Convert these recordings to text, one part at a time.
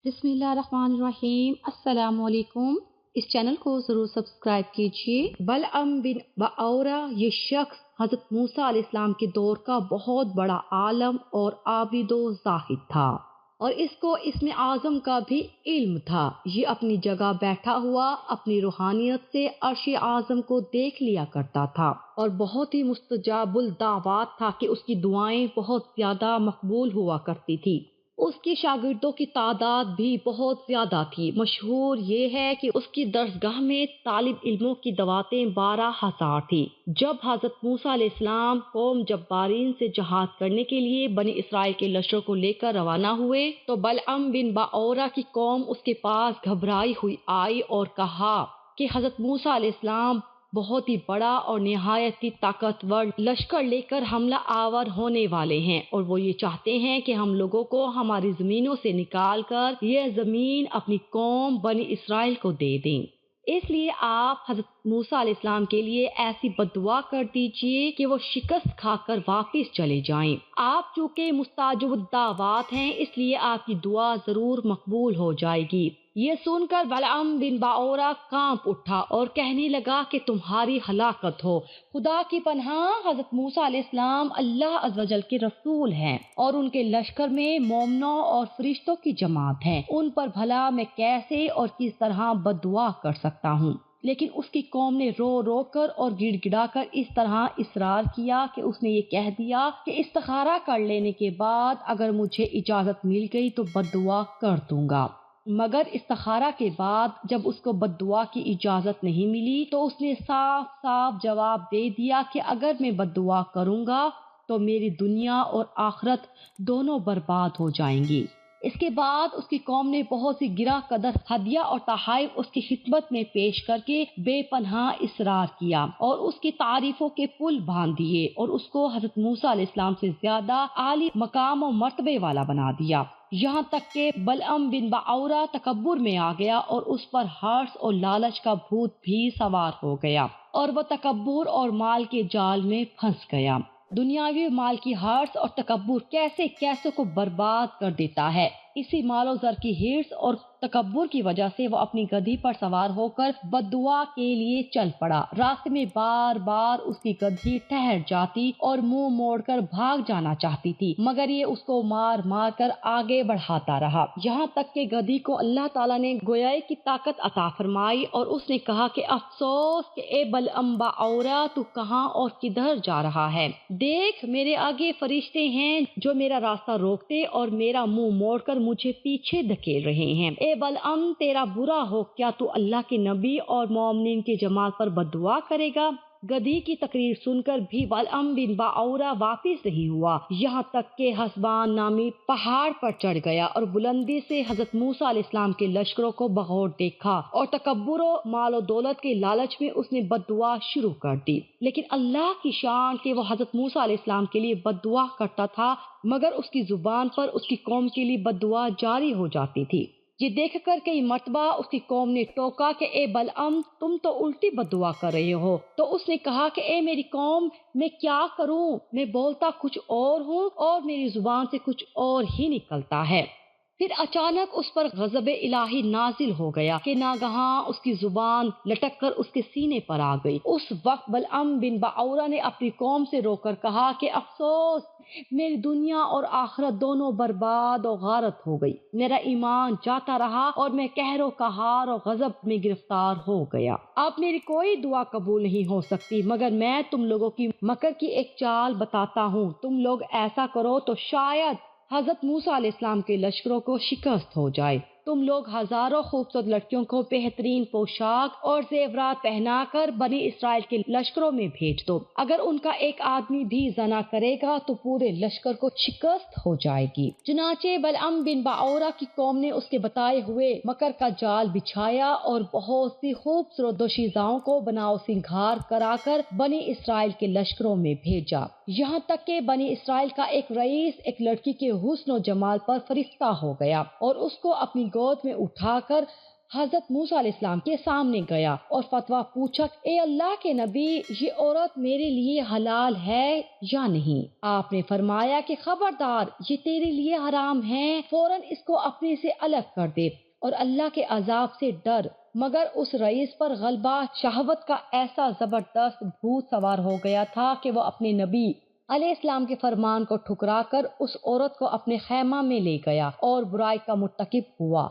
बिस्मिल्लाहिर्रहमानिर्रहीम। अस्सलाम वालेकुम। इस चैनल को ज़रूर सब्सक्राइब कीजिए। बलअम बिन बाओरा ये शख्स हज़रत मूसा अलैहिस्सलाम के दौर का बहुत बड़ा आलम और आबिदो ज़ाहिद था और इसको इसमें आज़म का भी इल्म था। ये अपनी जगह बैठा हुआ अपनी रूहानियत से अर्श आज़म को देख लिया करता था और बहुत ही मुस्तजाबुल दावात था कि उसकी दुआएं बहुत ज़्यादा मकबूल हुआ करती थी। उसके शागिर्दों की तादाद भी बहुत ज्यादा थी। मशहूर ये है कि उसकी दरसगाह में तालिब इल्मों की दवातें 12,000 थी। जब हजरत मूसा अलैहिस्सलाम कौम जब्बारीन से जहाद करने के लिए बनी इसराइल के लश्कर को लेकर रवाना हुए तो बलअम बिन बाओरा की कौम उसके पास घबराई हुई आई और कहा कि हजरत मूसा अलैहिस्सलाम बहुत ही बड़ा और निहायत ही ताकतवर लश्कर लेकर हमला आवर होने वाले हैं और वो ये चाहते हैं कि हम लोगों को हमारी जमीनों से निकाल कर ये जमीन अपनी कौम बनी इसराइल को दे दें। इसलिए आप हजरत मूसा अलैहिस्सलाम के लिए ऐसी बद्दुआ कर दीजिए कि वो शिकस्त खाकर वापस चले जाएं। आप चूंकि मुस्ताजिब दावात हैं इसलिए आपकी दुआ जरूर मकबूल हो जाएगी। ये सुनकर बलअम बिन बाओरा कांप उठा और कहने लगा कि तुम्हारी हलाकत हो। खुदा की पनाह, हजरत मूसा अलैहिस्सलाम अल्लाह अज़्ज़वजल के रसूल हैं और उनके लश्कर में मोमनों और फरिश्तों की जमात है। उन पर भला मैं कैसे और किस तरह बद्दुआ कर सकता हूँ। लेकिन उसकी कौम ने रो रो कर और गिड़गिड़ा कर इस तरह इसरार किया कि उसने ये कह दिया कि इस्तिखारा कर लेने के बाद अगर मुझे इजाजत मिल गई तो बद्दुआ कर दूंगा। मगर इस्तिखारा के बाद जब उसको बद्दुआ की इजाजत नहीं मिली तो उसने साफ साफ जवाब दे दिया कि अगर मैं बद्दुआ करूंगा तो मेरी दुनिया और आखिरत दोनों बर्बाद हो जाएंगी। इसके बाद उसकी कौम ने बहुत सी गिरा कदर हदिया और तहाइफ उसकी खिदमत में पेश करके बेपनाह इसरार किया और उसकी तारीफों के पुल बांध दिए और उसको हजरत मूसा अलैहिस्सलाम से ज्यादा आली मकाम और मर्तबे वाला बना दिया। यहाँ तक के बलअम बिन बाओरा तकब्बुर में आ गया और उस पर हर्ष और लालच का भूत भी सवार हो गया और वह तकब्बुर और माल के जाल में फंस गया। दुनियावी माल की हर्ष और तकब्बुर कैसे कैसे को बर्बाद कर देता है। इसी मालो जर की हिर्स और तकब्बुर की वजह से वो अपनी गधी पर सवार होकर बद्दुआ के लिए चल पड़ा। रास्ते में बार बार उसकी गधी ठहर जाती और मुंह मोड़कर भाग जाना चाहती थी मगर ये उसको मार मार कर आगे बढ़ाता रहा। यहाँ तक के गधी को अल्लाह ताला ने गोयाई की ताकत अता फरमाई और उसने कहा कि अफसोस कि ए बलअम बाओरा तू कहाँ और किधर जा रहा है। देख मेरे आगे फरिश्ते हैं जो मेरा रास्ता रोकते और मेरा मुंह मोड़कर मुझे पीछे धकेल रहे हैं। ए बलअम तेरा बुरा हो, क्या तू अल्लाह के नबी और मोमिनीन के जमात पर बद्दुआ करेगा। गधी की तकरीर सुनकर भी बलअम बिन बाओरा वापिस नहीं हुआ। यहाँ तक के हसबान नामी पहाड़ पर चढ़ गया और बुलंदी से हजरत मूसा अलैहिस्सलाम के लश्करों को बगौर देखा और तकब्बुर और मालो दौलत के लालच में उसने बद्दुआ शुरू कर दी। लेकिन अल्लाह की शान कि वो हजरत मूसा अलैहिस्सलाम के लिए बद्दुआ करता था मगर उसकी जुबान पर उसकी कौम के लिए बद्दुआ जारी हो जाती थी। ये देखकर कई मर्तबा उसकी कौम ने टोका कि ए बलअम तुम तो उल्टी बद्दुआ कर रहे हो। तो उसने कहा कि ए मेरी कौम मैं क्या करूं, मैं बोलता कुछ और हूँ और मेरी जुबान से कुछ और ही निकलता है। फिर अचानक उस पर गज़ब-ए इलाही नाजिल हो गया कि नागहां उसकी जुबान लटक कर उसके सीने पर आ गई। उस वक्त बलअम बिन बाओरा ने अपनी कौम से रोकर कहा कि अफसोस मेरी दुनिया और आखिरत दोनों बर्बाद और गारत हो गई। मेरा ईमान जाता रहा और मैं कहरो कहार और गजब में गिरफ्तार हो गया। अब मेरी कोई दुआ कबूल नहीं हो सकती मगर मैं तुम लोगों की मकर की एक चाल बताता हूँ। तुम लोग ऐसा करो तो शायद हजरत मूसा अलैहिस्सलाम के लश्करों को शिकस्त हो जाए। तुम लोग हजारों खूबसूरत लड़कियों को बेहतरीन पोशाक और जेवरात पहनाकर बनी इसराइल के लश्करों में भेज दो। अगर उनका एक आदमी भी जना करेगा तो पूरे लश्कर को शिकस्त हो जाएगी। चुनाचे बलअम बिन बाओरा की कौम ने उसके बताए हुए मकर का जाल बिछाया और बहुत सी खूबसूरत दोशीजाओं को बनाओ सिंगार कराकर बनी इसराइल के लश्करों में भेजा। यहाँ तक के बनी इसराइल का एक रईस एक लड़की के हुस्न और जमाल पर फरिश्ता हो गया और उसको अपनी गोद में उठाकर حضرت موسیٰ علیہ السلام کے سامنے گیا اور فتویٰ پوچھا، اے اللہ کے نبی، یہ عورت میرے لیے حلال ہے یا نہیں؟ آپ نے فرمایا کہ خبردار، یہ تیرے لیے حرام ہے، فوراً اس کو اپنے سے الگ کر دے اور اللہ کے عذاب سے ڈر۔ مگر اس رئیس پر غلبہ شہوت کا ایسا زبردست بھوت سوار ہو گیا تھا کہ وہ اپنے نبی علیہ السلام کے فرمان کو ٹھکرا کر اس عورت کو اپنے خیمہ میں لے گیا اور برائی کا مرتکب ہوا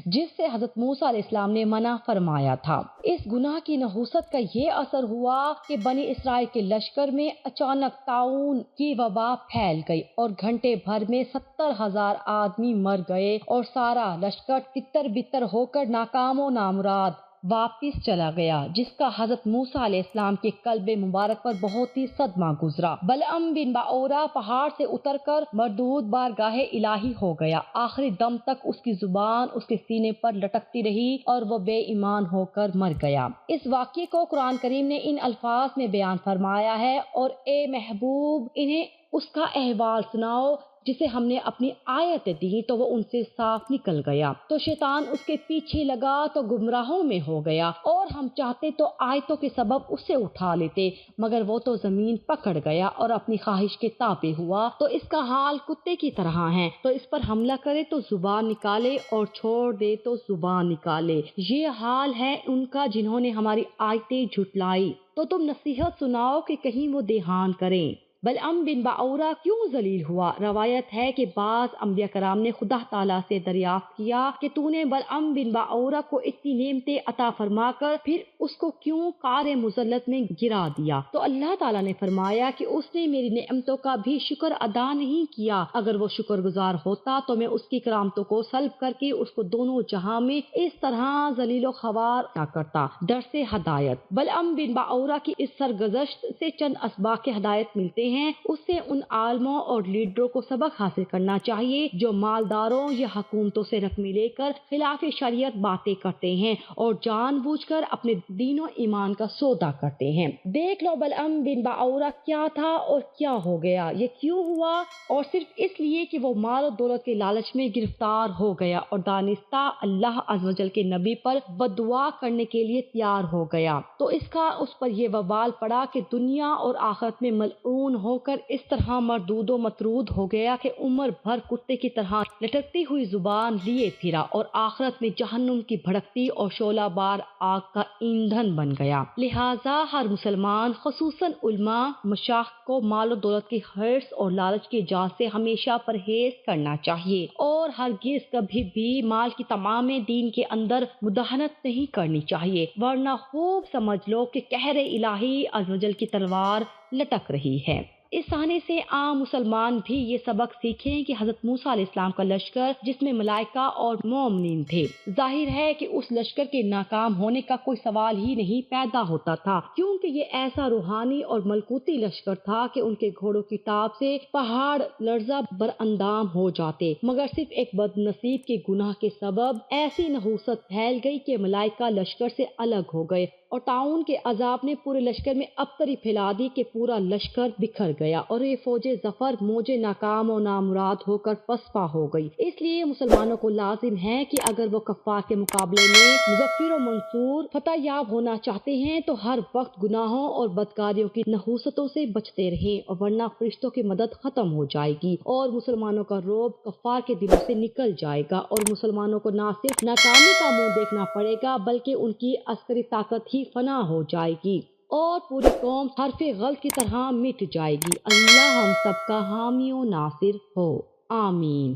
جس سے حضرت موسیٰ علیہ السلام نے منع فرمایا تھا۔ اس گناہ کی نحوست کا یہ اثر ہوا کہ بنی اسرائیل کے لشکر میں اچانک طاعون کی وبا پھیل گئی اور گھنٹے بھر میں 70,000 آدمی مر گئے اور سارا لشکر تتر بتر ہو کر ناکام و نامراد واپس چلا گیا، جس کا حضرت موسیٰ علیہ السلام کے قلب مبارک پر بہت ہی صدمہ گزرا۔ بلعم بن باورا پہاڑ سے اتر کر مردود بارگاہ الہی ہو گیا۔ آخری دم تک اس کی زبان اس کے سینے پر لٹکتی رہی اور وہ بے ایمان ہو کر مر گیا۔ اس واقعے کو قرآن کریم نے ان الفاظ میں بیان فرمایا ہے، اور اے محبوب، انہیں اس کا احوال سناؤ جسے ہم نے اپنی آیت دی تو وہ ان سے صاف نکل گیا، تو شیطان اس کے پیچھے لگا تو گمراہوں میں ہو گیا، اور ہم چاہتے تو آیتوں کے سبب اسے اٹھا لیتے، مگر وہ تو زمین پکڑ گیا اور اپنی خواہش کے تابع ہوا، تو اس کا حال کتے کی طرح ہے، تو اس پر حملہ کرے تو زبان نکالے اور چھوڑ دے تو زبان نکالے۔ یہ حال ہے ان کا جنہوں نے ہماری آیتیں جھٹلائی، تو تم نصیحت سناؤ کہ کہیں وہ دیہان کریں۔ بلعم بن باورا کیوں ذلیل ہوا؟ روایت ہے کہ بعض انبیاء کرام نے خدا تعالیٰ سے دریافت کیا کہ تو نے بلعم بن باورا کو اتنی نعمتیں عطا فرما کر پھر اس کو کیوں قعر مذلت میں گرا دیا؟ تو اللہ تعالیٰ نے فرمایا کہ اس نے میری نعمتوں کا بھی شکر ادا نہیں کیا، اگر وہ شکر گزار ہوتا تو میں اس کی کرامتوں کو سلب کر کے اس کو دونوں جہاں میں اس طرح ذلیل و خوار نہ کرتا۔ درس ہدایت، بلعم بن باورا کی اس سرگزشت سے چند اسباق کے ہدایت ملتے ہیں۔ اس سے ان عالموں اور لیڈروں کو سبق حاصل کرنا چاہیے جو مالداروں یا حکومتوں سے رقمیں لے کر خلاف شریعت باتیں کرتے ہیں اور جان بوجھ کر اپنے دین و ایمان کا سودا کرتے ہیں۔ دیکھ لو بلعم بن باورا کیا تھا اور کیا ہو گیا، یہ کیوں ہوا؟ اور صرف اس لیے کہ وہ مال و دولت کے لالچ میں گرفتار ہو گیا اور دانستہ اللہ عز و جل کے نبی پر بددعا کرنے کے لیے تیار ہو گیا، تو اس کا اس پر یہ وبال پڑا کہ دنیا اور آخرت میں ملعون ہو کر اس طرح مردود و مطرود ہو گیا کہ عمر بھر کتے کی طرح لٹکتی ہوئی زبان لیے پھرا اور آخرت میں جہنم کی بھڑکتی اور شعلہ بار آگ کا ایندھن بن گیا۔ لہٰذا ہر مسلمان خصوصاً علماء مشائخ کو مال و دولت کی حرص اور لالچ کی جال سے ہمیشہ پرہیز کرنا چاہیے اور ہرگز کبھی بھی مال کی تمام دین کے اندر مداہنت نہیں کرنی چاہیے، ورنہ خوب سمجھ لو کہ قہر الہی عز و جل کی تلوار لٹک رہی ہے۔ اس صحنے سے عام مسلمان بھی یہ سبق سیکھیں کہ حضرت موسیٰ علیہ السلام کا لشکر جس میں ملائکہ اور مومنین تھے، ظاہر ہے کہ اس لشکر کے ناکام ہونے کا کوئی سوال ہی نہیں پیدا ہوتا تھا، کیونکہ یہ ایسا روحانی اور ملکوتی لشکر تھا کہ ان کے گھوڑوں کی ٹاپ سے پہاڑ لرزہ بر اندام ہو جاتے، مگر صرف ایک بد نصیب کے گناہ کے سبب ایسی نحوست پھیل گئی کہ ملائکہ لشکر سے الگ ہو گئے اور طاعون کے عذاب نے پورے لشکر میں ابتری پھیلا دی کہ پورا لشکر بکھر گیا اور یہ فوج ظفر موج ناکام و نامراد ہو کر پسپا ہو گئی۔ اس لیے مسلمانوں کو لازم ہے کہ اگر وہ کفار کے مقابلے میں مظفر و منصور فتح یاب ہونا چاہتے ہیں تو ہر وقت گناہوں اور بدکاریوں کی نحوستوں سے بچتے رہیں، اور ورنہ فرشتوں کی مدد ختم ہو جائے گی اور مسلمانوں کا رعب کفار کے دلوں سے نکل جائے گا، اور مسلمانوں کو نہ صرف ناکامی کا منہ دیکھنا پڑے گا بلکہ ان کی عسکری طاقت ہی فنا ہو جائے گی اور پوری قوم حرف غلط کی طرح مٹ جائے گی۔ اللہ ہم سب کا حامی و ناصر ہو، آمین۔